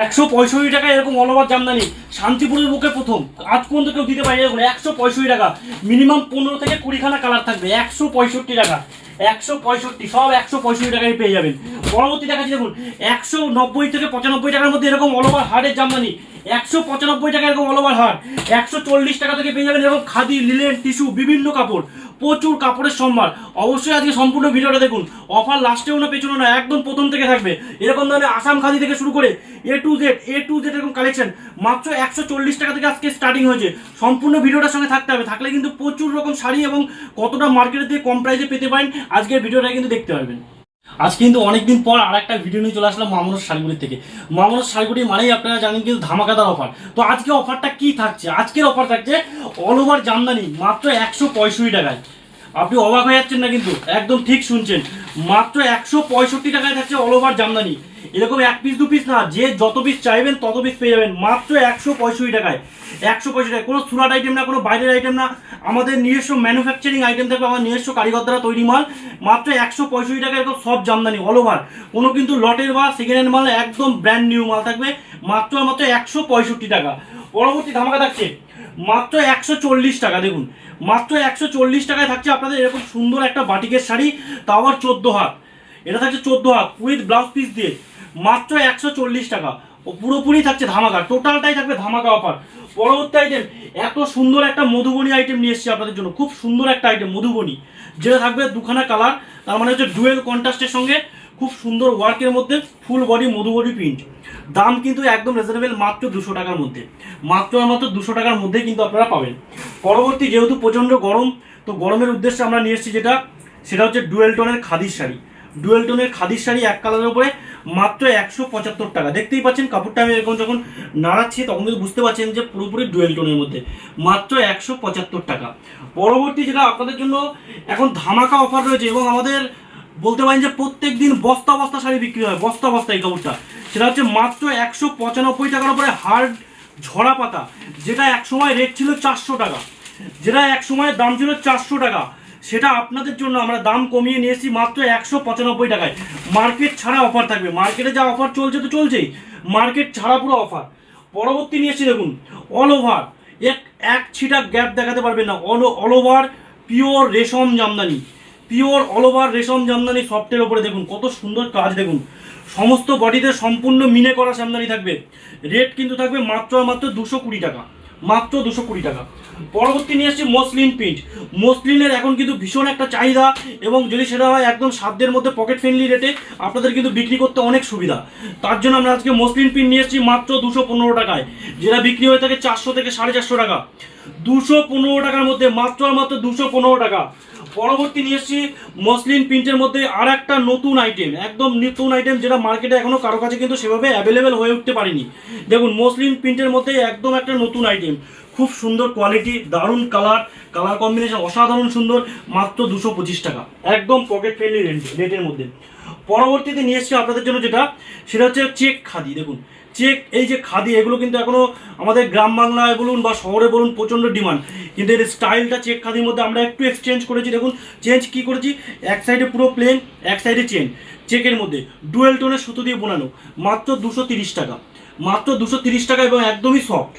165 টাকা এরকম all over Jamdani শান্তিপুরের বুকে প্রথম, আজ পর্যন্ত কেউ দিতে পারে এরকম 165 টাকা। মিনিমাম 15 থেকে 20খানা কালার থাকবে। 165 টাকা, 165, সব 165 টাকায় পেয়ে যাবেন। পরবর্তী দেখাচ্ছি দেখুন, 190 থেকে 95 টাকার মধ্যে এরকম অল ওভার হার্ডের জামদানি। 195 টাকা এরকম অল ওভার হার্ড। 140 টাকা থেকে পেয়ে যাবেন এরকম খাদি, লিলেন, টিস্যু, বিভিন্ন কাপড়, প্রচুর কাপড়ের সম্ভার। অবশ্যই আজকে সম্পূর্ণ ভিডিওটা দেখুন। অফার লাস্টেও না পেছনে না, একদম প্রথম থেকে থাকবে। এরকম ধরনের আসাম খাদি থেকে শুরু করে এ টু জেড এরকম কালেকশন মাত্র 140 টাকা থেকে আজকে স্টার্টিং হয়েছে। সম্পূর্ণ ভিডিওটার সঙ্গে থাকতে হবে, থাকলে কিন্তু প্রচুর রকম শাড়ি এবং কতটা মার্কেটের থেকে কম প্রাইসে পেতে পারেন আজকের ভিডিওটা কিন্তু দেখতে পারবেন। আজ কিন্তু অনেকদিন পর আর একটা ভিডিও নিয়ে চলে আসলাম মামুনুর শাড়িগুলির থেকে। মামুনুর শাড়িগুলি মানেই আপনারা জানেন কিন্তু ধামাকাদার অফার। তো আজকে অফারটা কি থাকছে? আজকের অফার থাকছে অল ওভার জামদানি মাত্র 165 টাকায়। আপনি অবাক হয়ে যাচ্ছেন না কিন্তু, একদম ঠিক শুনছেন, মাত্র 165 টাকায় থাকছে অল ওভার জামদানি। এরকম এক পিস দু পিস না, যে যত পিস চাইবেন তত পিস পেয়ে যাবেন মাত্র 165 টাকায়। 165 টাকায়, কোনো সুরাট আইটেম না, কোনো বাইরের আইটেম না, আমাদের নিজস্ব ম্যানুফ্যাকচারিং আইটেম থাকবে, আমার নিজস্ব কারিগর দ্বারা তৈরি মাল। মাত্র 165 টাকায় এরকম সব জামদানি অল ওভার, কোনো কিন্তু লটের বা সেকেন্ড হ্যান্ড মাল, একদম ব্র্যান্ড নিউ মাল থাকবে মাত্র 165 টাকা। পরবর্তী ধামাকা থাকছে মাত্র 140 টাকা। দেখুন, মাত্র 140 টাকায় থাকছে আপনাদের এরকম সুন্দর একটা বাটিকের শাড়ি, তাও আবার 14 হাত। এটা থাকছে 14 হাত উইথ ব্লাউজ পিস দিয়ে, মাত্র 140 টাকা। ও পুরোপুরি থাকছে ধামাকা, টোটালটাই থাকবে ধামাকা অফার। পরবর্তী আইটেম, এত সুন্দর একটা মধুবনী আইটেম নিয়ে এসেছি আপনাদের জন্য। খুব সুন্দর একটা আইটেম মধুবনী, যেটা থাকবে দুখানা কালার, তার মানে হচ্ছে ডুয়েল কন্ট্রাস্টের সঙ্গে খুব সুন্দর ওয়ার্কের মধ্যে ফুল বডি মধুবনী প্রিন্ট। দাম কিন্তু একদম রিজনেবল, মাত্র 200 টাকার মধ্যে, মাত্র 200 টাকার মধ্যে কিন্তু আপনারা পাবেন। পরবর্তী, যেহেতু প্রচণ্ড গরম, তো গরমের উদ্দেশ্যে আমরা নিয়ে এসেছি সেটা হচ্ছে ডুয়েল টোনের খাদির শাড়ি। ডুয়েল টোনের খাদির শাড়ি এক কালারের উপরে মাত্র 175 টাকা। দেখতেই পাচ্ছেন কাপড়টা আমি এরকম যখন নাড়াচ্ছি তখন কিন্তু বুঝতে পারছেন যে পুরোপুরি ডুয়েল টোনের মধ্যে, মাত্র 175 টাকা। পরবর্তী যেটা আপনাদের জন্য এখন ধামাকা অফার রয়েছে, এবং আমাদের বলতে পারেন যে প্রত্যেক দিন বস্তা বস্তা শাড়ি বিক্রি হয়, বস্তা বস্তা এই কাপড়টা, সেটা হচ্ছে মাত্র 195 টাকার উপরে হার্ড ঝরা পাতা, যেটা একসময় রেট ছিল 400 টাকা, যেটা একসময় দাম ছিল 400 টাকা, সেটা আপনাদের জন্য আমরা দাম কমিয়ে নিয়েছি মাত্র 195 টাকায়। মার্কেট ছাড়া অফার থাকবে, মার্কেটে যা অফার চলছে তো চলছেই, মার্কেট ছাড়া পুরো অফার। পরবর্তী নিয়েছি দেখুন, অল ওভার, এক ছিটা গ্যাপ দেখাতে পারবেন না, অল ওভার পিওর রেশম জামদানি, পিওর অল ওভার রেশম জামদানি সফটের ওপরে দেখুন কত সুন্দর কাজ। দেখুন সমস্ত বডিতে সম্পূর্ণ মিনে করা জামদানি থাকবে। রেট কিন্তু থাকবে মাত্র 220 টাকা, মাত্র 220 টাকা। পরবর্তী নিয়ে আসছি মসলিন প্রিন্ট। মসলিনের এখন কিন্তু ভীষণ একটা চাহিদা, এবং যদি সেটা হয় একদম সাধ্যের মধ্যে পকেট ফ্রেন্ডলি রেটে আপনাদের কিন্তু বিক্রি করতে অনেক সুবিধা। তার জন্য আমরা আজকে মসলিন প্রিন্ট নিয়ে এসেছি মাত্র 215 টাকায়, যেটা বিক্রি হয়ে থাকে 400 থেকে 450 টাকা। 215 টাকার মধ্যে মাত্র 215 টাকা। পরবর্তী নিয়ে এসেছি মসলিন প্রিন্টের মধ্যে আর একটা নতুন আইটেম, একদম নতুন আইটেম, যেটা মার্কেটে এখনো কারো কাছে কিন্তু সেভাবে অ্যাভেলেবেল হয়ে উঠতে পারেনি। দেখুন মসলিন প্রিন্টের মধ্যে একদম একটা নতুন আইটেম, খুব সুন্দর কোয়ালিটি, দারুণ কালার, কালার কম্বিনেশন অসাধারণ সুন্দর, মাত্র 225 টাকা, একদম পকেট ফ্রেন্ডলি রেটের মধ্যে। পরবর্তীতে নিয়ে এসেছি আপনাদের জন্য সেটা হচ্ছে চেক খাদি। দেখুন চেক, এই যে খাদি, এগুলো কিন্তু এখনো আমাদের গ্রাম বাংলায় বলুন বা শহরে বলুন প্রচণ্ড ডিমান্ড, কিন্তু এর স্টাইলটা চেক খাদির মধ্যে আমরা একটু এক্সচেঞ্জ করেছি। দেখুন চেঞ্জ কি করেছি, এক সাইডে পুরো প্লেন, এক সাইডে চেকের মধ্যে ডুয়েল টোনের সুতো দিয়ে বোনানো, মাত্র 230 টাকা, মাত্র 230 টাকা, এবং একদমই সফট।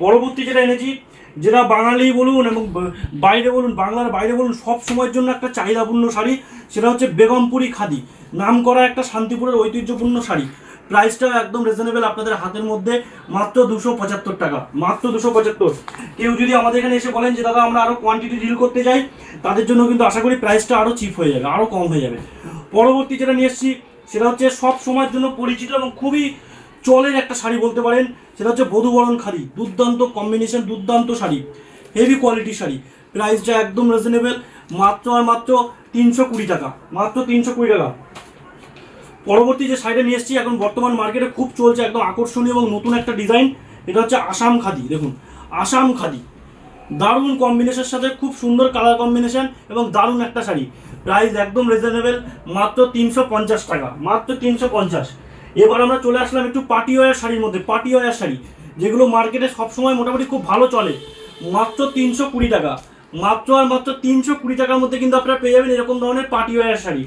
পরবর্তী যেটা এনেছি, যেটা বাঙালি বলুন এবং বাইরে বলুন, বাংলার বাইরে বলুন, সব সময়ের জন্য একটা চাহিদাপূর্ণ শাড়ি, সেটা হচ্ছে বেগমপুরি খাদি, নাম করা একটা শান্তিপুরের ঐতিহ্যপূর্ণ শাড়ি। প্রাইসটাও একদম রিজনেবল আপনাদের হাতের মধ্যে, মাত্র 275 টাকা, মাত্র 275। কেউ যদি আমাদের এখানে এসে বলেন যে দাদা আমরা আরও কোয়ান্টিটি ডিল করতে চাই, তাদের জন্য কিন্তু আশা করি প্রাইসটা আরও চিপ হয়ে যাবে, আরও কম হয়ে যাবে। পরবর্তী যেটা নিয়ে এসেছি সেটা হচ্ছে সব সময়ের জন্য পরিচিত এবং খুবই চলের একটা শাড়ি বলতে পারেন, সেটা হচ্ছে বধূবরণ খাদি, দুর্দান্ত কম্বিনেশন, দুর্দান্ত শাড়ি, হেভি কোয়ালিটির শাড়ি। প্রাইসটা একদম রিজনেবল, মাত্র 320 টাকা, মাত্র 320 টাকা। পরবর্তী যে শাড়িটা নিয়ে এসেছি, এখন বর্তমান মার্কেটে খুব চলছে, একদম আকর্ষণীয় এবং নতুন একটা ডিজাইন, এটা হচ্ছে আসাম খাদি। দেখুন আসাম খাদি, দারুণ কম্বিনেশনের সাথে খুব সুন্দর কালার কম্বিনেশন এবং দারুণ একটা শাড়ি। প্রাইস একদম রিজনেবল, মাত্র 350 টাকা, মাত্র 350। এবার আমরা চলে আসলাম একটু পার্টি ওয়্যার শাড়ির মধ্যে, পার্টি ওয়্যার শাড়ি যেগুলো মার্কেটে সবসময় মোটামুটি খুব ভালো চলে, মাত্র 320 টাকা, মাত্র 320 টাকার মধ্যে কিন্তু আপনারা পেয়ে যাবেন এরকম ধরনের পার্টি ওয়্যার শাড়ি।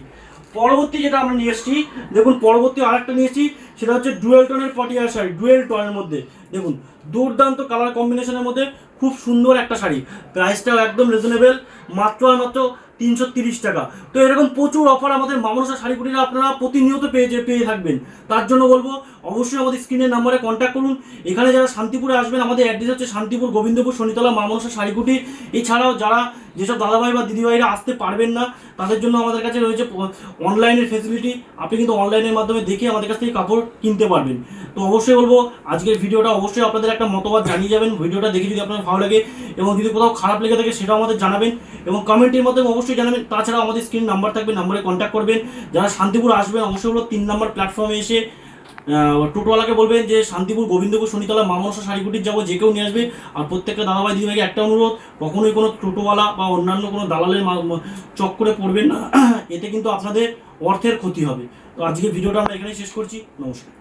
পরবর্তী যেটা আমরা নিয়ে এসেছি, দেখুন পরবর্তী আরেকটা নিয়ে এসেছি, সেটা হচ্ছে ডুয়েল টোনের পাটিয়ালা শাড়ি, ডুয়েল টোনের মধ্যে দেখুন দুর্দান্ত কালার কম্বিনেশনের মধ্যে খুব সুন্দর একটা শাড়ি, প্রাইসটাও একদম রিজনেবল, মাত্র আর মাত্র 330 টাকা। তো এরকম প্রচুর অফার আমাদের মা মনসা শাড়ি কুটিরে আপনারা প্রতিনিয়ত পেয়ে থাকবেন। তার জন্য বলবো অবশ্যই আমাদের স্ক্রিনের নাম্বারে কন্ট্যাক্ট করুন। এখানে যারা শান্তিপুরে আসবেন, আমাদের অ্যাড্রেস হচ্ছে শান্তিপুর গোবিন্দপুর শনিতলা মা মনসা শাড়ি কুটি। এছাড়াও যারা যেসব দাদাভাই বা দিদিভাইরা আসতে পারবেন না, তাদের জন্য আমাদের কাছে রয়েছে অনলাইনের ফেসিলিটি। আপনি কিন্তু অনলাইনের মাধ্যমে দেখে আমাদের কাছ থেকে কাপড় কিনতে পারবেন। তো অবশ্যই বলবো আজকের ভিডিওটা অবশ্যই আপনাদের একটা মতামত জানিয়ে যাবেন। ভিডিওটা দেখে যদি আপনার ভালো লাগে এবং যদি কোথাও খারাপ লেগে থাকে সেটাও আমাদের জানাবেন এবং কমেন্টের মাধ্যমে অবশ্যই জানাবেন। তাছাড়াও আমাদের স্ক্রিন নাম্বার থাকবে, নাম্বারে কন্ট্যাক্ট করবেন। যারা শান্তিপুর আসবেন অবশ্যই হলো 3 নম্বর প্ল্যাটফর্মে এসে টোটোওয়ালাকে বলবেন যে শান্তিপুর গোবিন্দপুর শনিতলা মা মনসা শাড়ি কুটির যাবো, যে কেউ নিয়ে আসবে। আর প্রত্যেকটা দাদাভাই দিদিভাইকে একটা অনুরোধ, কখনোই কোনো টোটোওয়ালা বা অন্যান্য কোনো দালালের চক্করে পড়বেন না, এতে কিন্তু আপনাদের অর্থের ক্ষতি হবে। তো আজকে ভিডিওটা আমরা এখানেই শেষ করছি। নমস্কার।